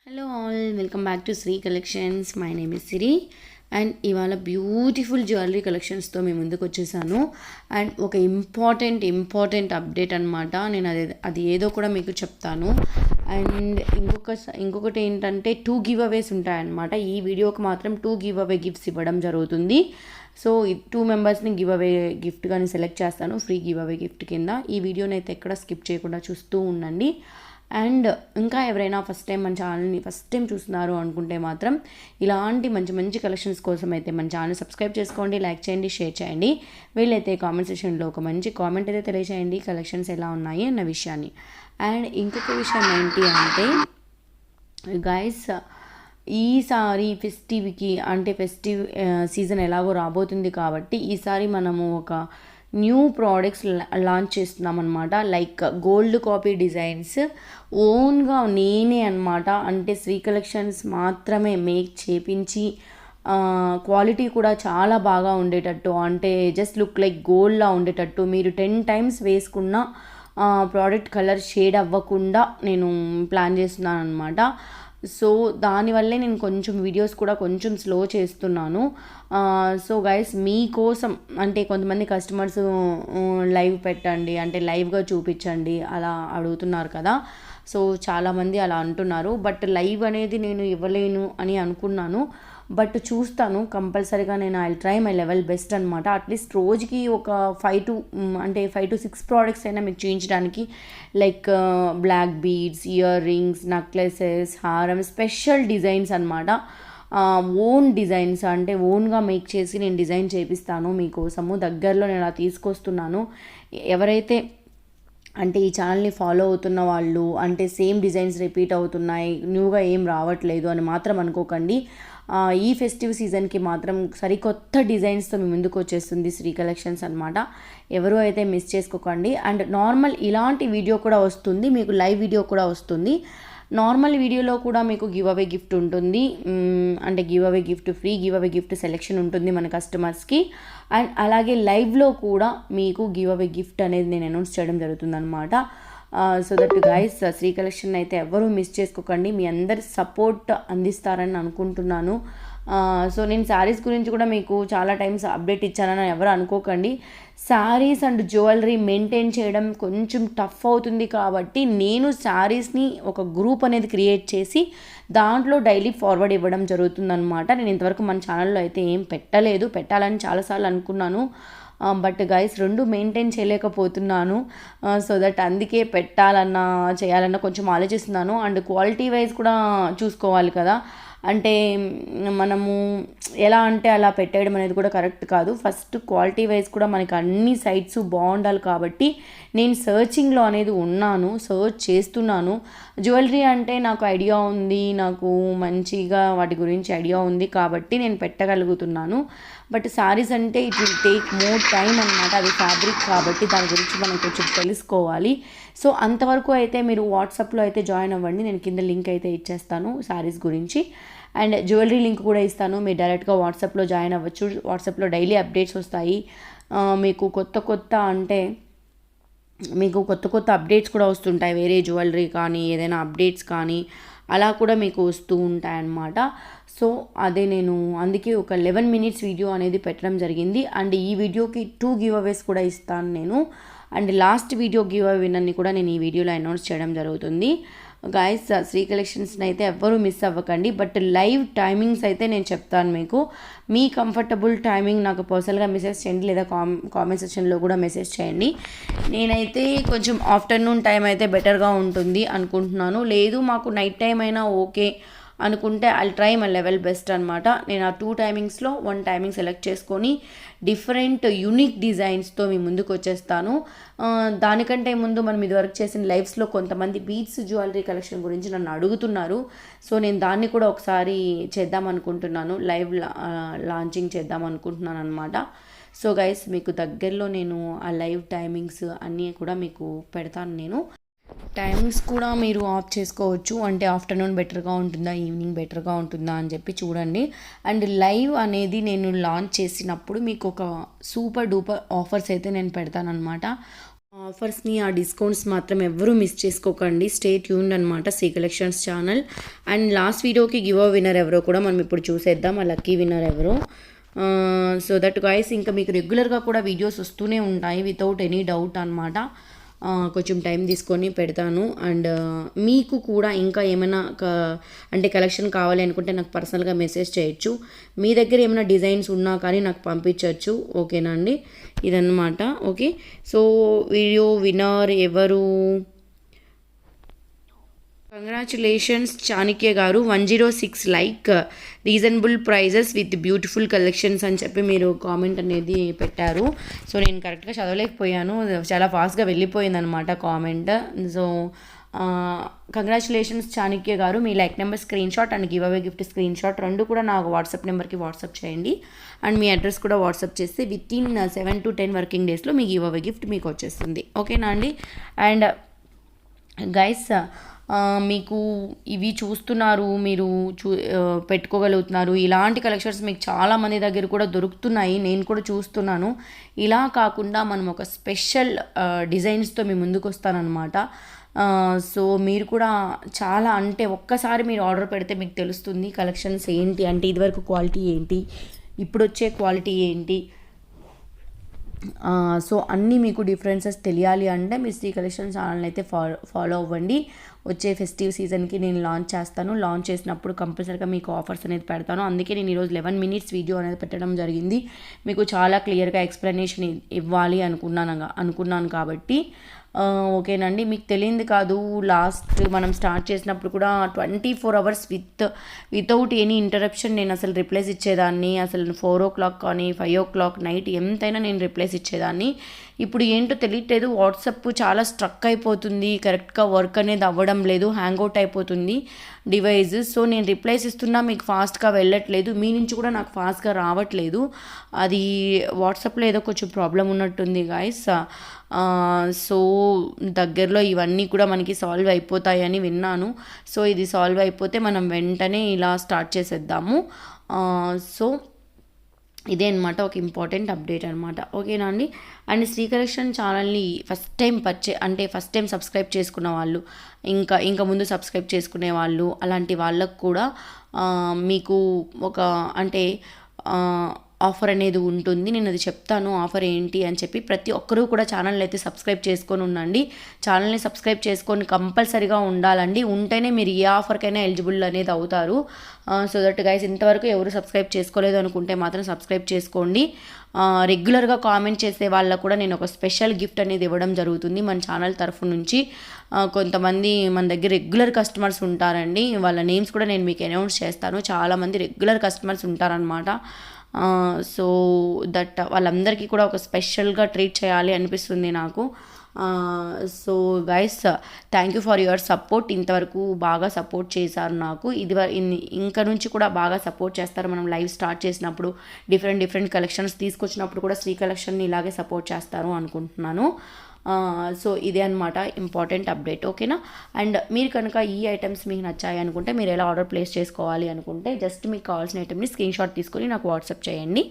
Hello all, welcome back to Sri collections. My name is Siri and ఇవాళ beautiful jewellery కలెక్షన్స్తో మేము ముందుకు వచ్చేసాను. అండ్ ఒక ఇంపార్టెంట్ అప్డేట్ అనమాట. నేను అది ఏదో కూడా మీకు చెప్తాను. అండ్ ఇంకొకటి ఏంటంటే 2 గివ్ అవేస్ ఉంటాయన్నమాట. ఈ వీడియోకి మాత్రం 2 గివ్ అవే గిఫ్ట్స్ ఇవ్వడం జరుగుతుంది. సో 2 మెంబర్స్ని గివ్ అవే గిఫ్ట్ కానీ సెలెక్ట్ చేస్తాను ఫ్రీ గివ్ అవే గిఫ్ట్ కింద. ఈ వీడియోని అయితే ఎక్కడ స్కిప్ చేయకుండా చూస్తూ ఉండండి. అండ్ ఇంకా ఎవరైనా ఫస్ట్ టైం మన ఛానల్ని ఫస్ట్ టైం చూస్తున్నారు అనుకుంటే మాత్రం ఇలాంటి మంచి మంచి కలెక్షన్స్ కోసం అయితే మన ఛానల్ సబ్స్క్రైబ్ చేసుకోండి, లైక్ చేయండి, షేర్ చేయండి. వీళ్ళైతే కామెంట్ సెక్షన్లో ఒక మంచి కామెంట్ అయితే తెలియజేయండి కలెక్షన్స్ ఎలా ఉన్నాయి అన్న విషయాన్ని. అండ్ ఇంకొక విషయం ఏంటి అంటే గైస్, ఈసారి ఫెస్టివ్ సీజన్ ఎలాగో రాబోతుంది కాబట్టి ఈసారి మనము ఒక న్యూ ప్రోడక్ట్స్ లాంచ్ చేస్తున్నాం అనమాట. లైక్ గోల్డ్ కాపీ డిజైన్స్ ఓన్గా నేనే అనమాట. అంటే శ్రీ కలెక్షన్స్ మాత్రమే మేక్ చేపించి క్వాలిటీ కూడా చాలా బాగా ఉండేటట్టు, అంటే జస్ట్ లుక్ లైక్ గోల్డ్లా ఉండేటట్టు, మీరు 10 టైమ్స్ వేసుకున్న ప్రోడక్ట్ కలర్ షేడ్ అవ్వకుండా నేను ప్లాన్ చేస్తున్నాను అనమాట. సో దానివల్లే నేను కొంచెం వీడియోస్ కూడా కొంచెం స్లో చేస్తున్నాను. సో గైస్, మీకోసం అంటే కొంతమంది కస్టమర్స్ లైవ్ పెట్టండి అంటే లైవ్గా చూపించండి అలా అడుగుతున్నారు కదా. సో చాలామంది అలా అంటున్నారు. బట్ లైవ్ అనేది నేను ఇవ్వలేను అని అనుకున్నాను. బట్ చూస్తాను కంపల్సరీగా. నేను I try my level best అనమాట. అట్లీస్ట్ రోజుకి ఒక 5 to 6 ప్రోడక్ట్స్ అయినా మీకు చూపించడానికి, like black beads, earrings, necklaces, హారం, స్పెషల్ డిజైన్స్ అనమాట. ఓన్ డిజైన్స్ అంటే ఓన్గా మేక్ చేసి నేను డిజైన్ చేపిస్తాను మీకోసము. దగ్గరలో నేను అలా తీసుకొస్తున్నాను. ఎవరైతే అంటే ఈ ఛానల్ని ఫాలో అవుతున్న వాళ్ళు అంటే సేమ్ డిజైన్స్ రిపీట్ అవుతున్నాయి, న్యూగా ఏం రావట్లేదు అని మాత్రం అనుకోకండి. ఈ ఫెస్టివ్ సీజన్కి మాత్రం సరికొత్త డిజైన్స్తో మీ ముందుకు వచ్చేస్తుంది శ్రీ కలెక్షన్స్ అనమాట. ఎవరు అయితే మిస్ చేసుకోకండి. అండ్ నార్మల్ ఇలాంటి వీడియో కూడా వస్తుంది, మీకు లైవ్ వీడియో కూడా వస్తుంది. నార్మల్ వీడియోలో కూడా మీకు గివ్ అవే గిఫ్ట్ ఉంటుంది. అంటే free give away gift selection ఉంటుంది మన కస్టమర్స్కి. అండ్ అలాగే లైవ్లో కూడా మీకు గివ్ అవే గిఫ్ట్ అనేది నేను అనౌన్స్ చేయడం జరుగుతుంది అనమాట. So that guys, Sri collection అయితే ఎవరూ మిస్ చేసుకోకండి. మీ అందరి సపోర్ట్ అందిస్తారని అనుకుంటున్నాను. సో నేను శారీస్ గురించి కూడా మీకు చాలా టైమ్స్ అప్డేట్ ఇచ్చానని ఎవరు అనుకోకండి. శారీస్ అండ్ జ్యువెలరీ మెయింటైన్ చేయడం కొంచెం టఫ్ అవుతుంది కాబట్టి నేను శారీస్ని ఒక గ్రూప్ అనేది క్రియేట్ చేసి దాంట్లో డైలీ ఫార్వర్డ్ ఇవ్వడం జరుగుతుందన్నమాట. నేను ఇంతవరకు మన ఛానల్లో అయితే ఏం పెట్టలేదు, పెట్టాలని చాలాసార్లు అనుకున్నాను. బట్ గైస్, 2 మెయింటైన్ చేయలేకపోతున్నాను. సో దట్ అందుకే చేయాలన్నా కొంచెం ఆలోచిస్తున్నాను. అండ్ క్వాలిటీ వైజ్ కూడా చూసుకోవాలి కదా. అంటే మనము ఎలా అంటే అలా పెట్టేయడం అనేది కూడా కరెక్ట్ కాదు. ఫస్ట్ క్వాలిటీ వైజ్ కూడా మనకి అన్ని సైట్స్ బాగుండాలి కాబట్టి నేను సర్చింగ్లో అనేది సర్చ్ చేస్తున్నాను. జ్యువెలరీ అంటే నాకు ఐడియా ఉంది, నాకు మంచిగా వాటి గురించి ఐడియా ఉంది కాబట్టి నేను పెట్టగలుగుతున్నాను. బట్ శారీస్ అంటే it will take more time అనమాట. అది ఫ్యాబ్రిక్ కాబట్టి దాని గురించి మనం కొంచెం తెలుసుకోవాలి. సో అంతవరకు అయితే మీరు వాట్సాప్లో అయితే జాయిన్ అవ్వండి. నేను కింద లింక్ అయితే ఇచ్చేస్తాను శారీస్ గురించి. అండ్ జ్యువెలరీ లింక్ కూడా ఇస్తాను, మీరు డైరెక్ట్గా వాట్సాప్లో జాయిన్ అవ్వచ్చు. వాట్సాప్లో డైలీ అప్డేట్స్ వస్తాయి. మీకు కొత్త అప్డేట్స్ కూడా వస్తుంటాయి. వేరే జ్యువెలరీ కానీ ఏదైనా అప్డేట్స్ కానీ అలా కూడా మీకు వస్తూ ఉంటాయన్నమాట. సో అదే నేను అందుకే ఒక 11 minutes వీడియో అనేది పెట్టడం జరిగింది. అండ్ ఈ వీడియోకి 2 గివ్ అవేస్ కూడా ఇస్తాను నేను. And last video giveaway విన్నర్ని కూడా నేను ఈ వీడియోలో అనౌన్స్ చేయడం జరుగుతుంది. గైస్, శ్రీ కలెక్షన్స్ని అయితే ఎవ్వరూ మిస్ అవ్వకండి. బట్ లైవ్ టైమింగ్స్ అయితే నేను చెప్తాను మీకు. మీ కంఫర్టబుల్ టైమింగ్ నాకు పర్సనల్గా మెసేజ్ చేయండి, లేదా కామెంట్ సెక్షన్లో కూడా మెసేజ్ చేయండి. నేనైతే కొంచెం ఆఫ్టర్నూన్ టైం అయితే బెటర్గా ఉంటుంది అనుకుంటున్నాను. లేదు మాకు నైట్ టైం అయినా ఓకే అనుకుంటే I try my level best అనమాట. నేను ఆ 2 టైమింగ్స్లో 1 టైమింగ్ సెలెక్ట్ చేసుకొని డిఫరెంట్ యూనిక్ డిజైన్స్తో మీ ముందుకు వచ్చేస్తాను. దానికంటే ముందు మనం ఇదివరకు చేసిన లైవ్స్లో కొంతమంది బీడ్స్ జ్యువెలరీ కలెక్షన్ గురించి నన్ను అడుగుతున్నారు. సో నేను దాన్ని కూడా ఒకసారి చేద్దాం అనుకుంటున్నాను, లైవ్ లాంచింగ్ చేద్దాం అనుకుంటున్నాను అనమాట. సో గైస్, మీకు దగ్గరలో నేను ఆ లైవ్ టైమింగ్స్ అన్నీ కూడా మీకు పెడతాను. నేను టైమింగ్స్ కూడా మీరు ఆఫ్ చేసుకోవచ్చు. అంటే ఆఫ్టర్నూన్ బెటర్గా ఉంటుందా, ఈవినింగ్ బెటర్గా ఉంటుందా అని చెప్పి చూడండి. అండ్ లైవ్ అనేది నేను లాంచ్ చేసినప్పుడు మీకు ఒక సూపర్ డూపర్ ఆఫర్స్ అయితే నేను పెడతానమాట. ఆఫర్స్ని, ఆ డిస్కౌంట్స్ మాత్రం ఎవ్వరూ మిస్ చేసుకోకండి. స్టే ట్యూన్డ్ అనమాట Sri collections channel. And last వీడియోకి గివ్ అ విన్నర్ ఎవరో కూడా మనం ఇప్పుడు చూసేద్దాం, ఆ లక్కీ విన్నర్ ఎవరో. సో దట్ గైస్, ఇంకా మీకు రెగ్యులర్గా కూడా వీడియోస్ వస్తూనే ఉంటాయి వితౌట్ ఎనీ డౌట్ అనమాట. కొంచెం టైం తీసుకొని పెడతాను. అండ్ మీకు కూడా ఇంకా ఏమైనా అంటే కలెక్షన్ కావాలి అనుకుంటే నాకు పర్సనల్గా మెసేజ్ చేయొచ్చు. మీ దగ్గర ఏమైనా డిజైన్స్ ఉన్నా కానీ నాకు పంపించవచ్చు. ఓకేనా అండి, ఇదన్నమాట. ఓకే, సో వీడియో విన్నర్ ఎవరు? కంగ్రాచులేషన్స్ చాణక్య గారు, 106 like, reasonable prices with beautiful collections అని చెప్పి మీరు కామెంట్ అనేది పెట్టారు. సో నేను కరెక్ట్గా చదవలేకపోయాను, చాలా ఫాస్ట్గా వెళ్ళిపోయింది అనమాట కామెంట్. సో కంగ్రాచులేషన్స్ చాణక్య గారు, మీ like number screenshot and giveaway gift screenshot రెండు కూడా నాకు వాట్సాప్ నెంబర్కి వాట్సాప్ చేయండి. అండ్ మీ అడ్రస్ కూడా వాట్సాప్ చేస్తే వితిన్ 7 to 10 వర్కింగ్ డేస్లో మీ గివ్ అవే గిఫ్ట్ మీకు వచ్చేస్తుంది. ఓకేనా అండి. అండ్ గైస్, మీకు ఇవి చూస్తున్నారు, మీరు పెట్టుకోగలుగుతున్నారు. ఇలాంటి కలెక్షన్స్ మీకు చాలామంది దగ్గర కూడా దొరుకుతున్నాయి, నేను కూడా చూస్తున్నాను. ఇలా కాకుండా మనం ఒక స్పెషల్ డిజైన్స్తో మీ ముందుకు వస్తానన్నమాట. సో మీరు కూడా చాలా, అంటే ఒక్కసారి మీరు ఆర్డర్ పెడితే మీకు తెలుస్తుంది కలెక్షన్స్ ఏంటి, అంటే ఇదివరకు క్వాలిటీ ఏంటి, ఇప్పుడు వచ్చే క్వాలిటీ ఏంటి. సో అన్నీ మీకు డిఫరెన్సెస్ తెలియాలి అంటే మీరు శ్రీ కలెక్షన్ ఛానల్ అయితే ఫాలో అవ్వండి. వచ్చే ఫెస్టివ్ సీజన్కి నేను లాంచ్ చేస్తాను. లాంచ్ చేసినప్పుడు కంపల్సరీగా మీకు ఆఫర్స్ అనేది పెడతాను. అందుకే నేను ఈరోజు 11 minutes వీడియో అనేది పెట్టడం జరిగింది. మీకు చాలా క్లియర్గా ఎక్స్ప్లెనేషన్ ఇవ్వాలి అనుకున్నాను కాబట్టి. ఓకేనండి, మీకు తెలియంది కాదు, లాస్ట్ మనం స్టార్ట్ చేసినప్పుడు కూడా 24 hours వితౌట్ ఎనీ ఇంటరప్షన్ నేను అసలు రిప్లైస్ ఇచ్చేదాన్ని. అసలు 4 o'clock కానీ 5 o'clock నైట్ ఎంతైనా నేను రిప్లైస్ ఇచ్చేదాన్ని. ఇప్పుడు ఏంటో తెలియట్లేదు, వాట్సాప్ చాలా స్ట్రక్ అయిపోతుంది, కరెక్ట్గా వర్క్ అనేది అవ్వడం లేదు, హ్యాంగ్ అవుట్ అయిపోతుంది డివైస్. సో నేను రిప్లైస్ ఇస్తున్నా మీకు ఫాస్ట్గా వెళ్ళట్లేదు, మీ నుంచి కూడా నాకు ఫాస్ట్గా రావట్లేదు. అది వాట్సాప్లో ఏదో కొంచెం ప్రాబ్లం ఉన్నట్టుంది గాయస్. సో దగ్గరలో ఇవన్నీ కూడా మనకి సాల్వ్ అయిపోతాయని విన్నాను. సో ఇది సాల్వ్ అయిపోతే మనం వెంటనే ఇలా స్టార్ట్ చేసేద్దాము. సో ఇదే అనమాట ఒక ఇంపార్టెంట్ అప్డేట్ అనమాట. ఓకేనా అండి. అండ్ శ్రీ కలెక్షన్ ఛానల్ని ఫస్ట్ టైం సబ్స్క్రైబ్ చేసుకున్న వాళ్ళు, ఇంకా ముందు సబ్స్క్రైబ్ చేసుకునే వాళ్ళు, అలాంటి వాళ్ళకు కూడా మీకు ఒక ఆఫర్ అనేది ఉంటుంది. నేను అది చెప్తాను ఆఫర్ ఏంటి అని చెప్పి. ప్రతి ఒక్కరూ కూడా ఛానల్ని అయితే సబ్స్క్రైబ్ చేసుకొని ఉండండి. ఛానల్ని సబ్స్క్రైబ్ చేసుకొని కంపల్సరీగా ఉండాలండి, ఉంటేనే మీరు ఏ ఆఫర్కైనా ఎలిజిబుల్ అనేది అవుతారు. సో దట్ గైస్, ఇంతవరకు ఎవరు సబ్స్క్రైబ్ చేసుకోలేదు అనుకుంటే మాత్రం సబ్స్క్రైబ్ చేసుకోండి. రెగ్యులర్గా కామెంట్ చేసే వాళ్ళకు కూడా నేను ఒక స్పెషల్ గిఫ్ట్ అనేది ఇవ్వడం జరుగుతుంది మన ఛానల్ తరఫు నుంచి. కొంతమంది మన దగ్గర రెగ్యులర్ కస్టమర్స్ ఉంటారండి, వాళ్ళ నేమ్స్ కూడా నేను మీకు అనౌన్స్ చేస్తాను. చాలామంది రెగ్యులర్ కస్టమర్స్ ఉంటారనమాట. సో దట్ వాళ్ళందరికీ కూడా ఒక స్పెషల్గా ట్రీట్ చేయాలి అనిపిస్తుంది నాకు. So guys, thank you for your support. ఇంతవరకు బాగా సపోర్ట్ చేశారు నాకు. ఇంకా నుంచి కూడా బాగా సపోర్ట్ చేస్తారు. మనం లైవ్ స్టార్ట్ చేసినప్పుడు డిఫరెంట్ కలెక్షన్స్ తీసుకొచ్చినప్పుడు కూడా శ్రీ కలెక్షన్ని ఇలాగే సపోర్ట్ చేస్తారు అనుకుంటున్నాను. సో ఇదే అనమాట ఇంపార్టెంట్ అప్డేట్. ఓకేనా. అండ్ మీరు కనుక ఈ ఐటమ్స్ మీకు నచ్చాయి అనుకుంటే, మీరు ఎలా ఆర్డర్ ప్లేస్ చేసుకోవాలి అనుకుంటే, జస్ట్ మీకు కావాల్సిన ఐటమ్ని స్క్రీన్ షాట్ తీసుకొని నాకు వాట్సాప్ చేయండి.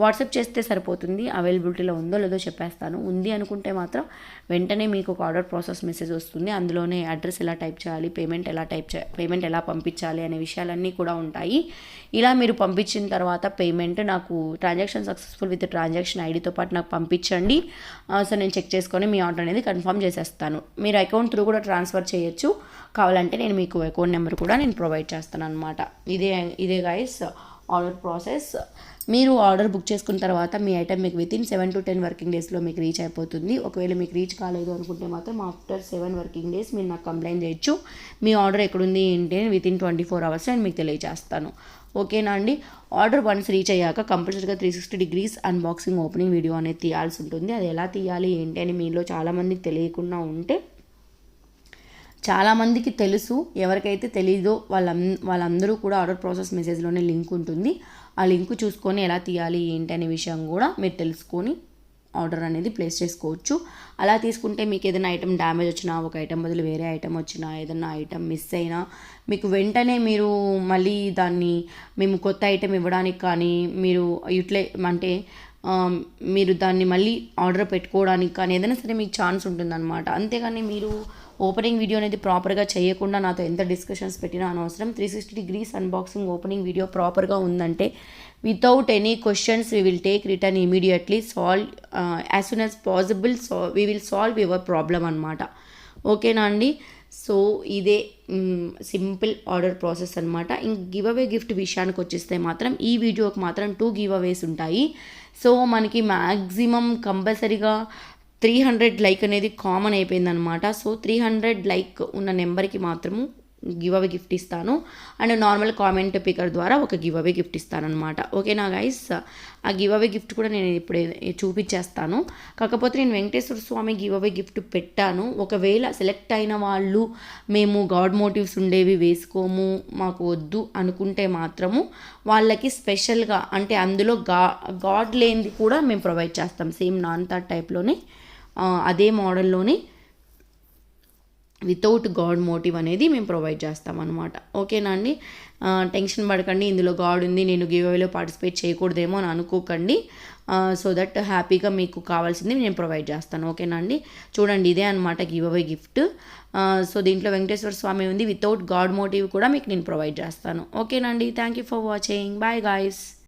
వాట్సాప్ చేస్తే సరిపోతుంది. అవైలబిలిటీలో ఉందో లేదో చెప్పేస్తాను. ఉంది అనుకుంటే మాత్రం వెంటనే మీకు ఒక ఆర్డర్ ప్రాసెస్ మెసేజ్ వస్తుంది. అందులోనే అడ్రస్ ఎలా టైప్ చేయాలి, పేమెంట్ ఎలా పంపించాలి అనే విషయాలన్నీ కూడా ఉంటాయి. ఇలా మీరు పంపించిన తర్వాత పేమెంట్ నాకు ట్రాన్సాక్షన్ సక్సెస్ఫుల్ విత్ ట్రాన్సాక్షన్ ఐడితో పాటు నాకు పంపించండి. సో నేను చెక్ చేసుకొని మీ ఆర్డర్ అనేది కన్ఫర్మ్ చేసేస్తాను. మీరు అకౌంట్ త్రూ కూడా ట్రాన్స్ఫర్ చేయొచ్చు, కావాలంటే నేను మీకు అకౌంట్ నెంబర్ కూడా నేను ప్రొవైడ్ చేస్తాను అనమాట. ఇదే గైస్ ఆర్డర్ ప్రాసెస్. మీరు ఆర్డర్ బుక్ చేసుకున్న తర్వాత మీ ఐటమ్ మీకు వితిన్ 7 to 10 వర్కింగ్ డేస్లో మీకు రీచ్ అయిపోతుంది. ఒకవేళ మీకు రీచ్ కాలేదు అనుకుంటే మాత్రం ఆఫ్టర్ 7 వర్కింగ్ డేస్ మీరు నాకు కంప్లైంట్ చేయొచ్చు. మీ ఆర్డర్ ఎక్కడుంది ఏంటి అని వితిన్ 24 hours నేను మీకు తెలియజేస్తాను. ఓకేనా అండి. ఆర్డర్ వన్స్ రీచ్ అయ్యాక కంపల్సరీగా 360 degrees అన్బాక్సింగ్ ఓపెనింగ్ వీడియో అనేది తీయాల్సి ఉంటుంది. అది ఎలా తీయాలి ఏంటి అని మీలో చాలామందికి తెలియకుండా ఉంటే, చాలామందికి తెలుసు, ఎవరికైతే తెలీదో వాళ్ళందరూ కూడా ఆర్డర్ ప్రాసెస్ మెసేజ్లోనే లింక్ ఉంటుంది. ఆ లింక్ చూసుకొని ఎలా తీయాలి ఏంటి అనే విషయం కూడా మీరు తెలుసుకొని ఆర్డర్ అనేది ప్లేస్ చేసుకోవచ్చు. అలా తీసుకుంటే మీకు ఏదైనా ఐటమ్ డ్యామేజ్ వచ్చినా, ఒక ఐటమ్ బదులు వేరే ఐటమ్ వచ్చినా, ఏదైనా ఐటమ్ మిస్ అయినా మీకు వెంటనే మీరు మళ్ళీ దాన్ని మేము కొత్త ఐటమ్ ఇవ్వడానికి కానీ, మీరు మీరు దాన్ని మళ్ళీ ఆర్డర్ పెట్టుకోవడానికి కానీ ఏదైనా సరే మీకు ఛాన్స్ ఉంటుందన్నమాట. అంతేగాని మీరు ఓపెనింగ్ వీడియో అనేది ప్రాపర్గా చేయకుండా నాతో ఎంత డిస్కషన్స్ పెట్టినా అనవసరం. 360 డిగ్రీస్ అన్బాక్సింగ్ ఓపెనింగ్ వీడియో ప్రాపర్గా ఉందంటే without any questions we will take return immediately, solve as soon as possible. We will solve your problem అనమాట. ఓకేనా అండి? సో ఇదే సింపుల్ ఆర్డర్ ప్రాసెస్ అనమాట. ఇంక గివ్ అవే గిఫ్ట్ విషయానికి వచ్చేస్తే మాత్రం ఈ వీడియోకి మాత్రం 2 గివ్ అవేస్ ఉంటాయి. సో మనకి మ్యాక్సిమం కంపల్సరీగా 300 లైక్ అనేది కామన్ అయిపోయిందనమాట. సో 300 లైక్ ఉన్న నెంబర్కి మాత్రము గివ్ అవే గిఫ్ట్ ఇస్తాను. అండ్ నార్మల్ కామెంట్ పికర్ ద్వారా ఒక గివ్ అవే గిఫ్ట్ ఇస్తానమాట. ఓకేనా గైస్? ఆ గివ్ అవే గిఫ్ట్ కూడా నేను ఇప్పుడు చూపించేస్తాను. కాకపోతే నేను వెంకటేశ్వర స్వామి గివ్ అవే గిఫ్ట్ పెట్టాను. ఒకవేళ సెలెక్ట్ అయిన వాళ్ళు మేము గాడ్ మోటివ్స్ ఉండేవి వేసుకోము, మాకు వద్దు అనుకుంటే మాత్రము వాళ్ళకి స్పెషల్గా అంటే అందులో గాడ్ లేనిది కూడా మేము ప్రొవైడ్ చేస్తాం. సేమ్ నాన్ థాట్ టైప్లోనే అదే మోడల్లోనే వితౌట్ గాడ్ మోటివ్ అనేది మేము ప్రొవైడ్ చేస్తాం అనమాట. ఓకేనా అండి? టెన్షన్ పడకండి, ఇందులో గాడ్ ఉంది నేను గివ్ అవేలో పార్టిసిపేట్ చేయకూడదేమో అని అనుకోకండి. సో దట్ హ్యాపీగా మీకు కావాల్సింది నేను ప్రొవైడ్ చేస్తాను. ఓకేనా అండి? చూడండి, ఇదే అనమాట గివ్ అవే గిఫ్ట్. సో దీంట్లో వెంకటేశ్వర స్వామి ఉంది, వితౌట్ గాడ్ మోటివ్ కూడా మీకు నేను ప్రొవైడ్ చేస్తాను. ఓకేనా అండి? Thank you for watching. Bye guys.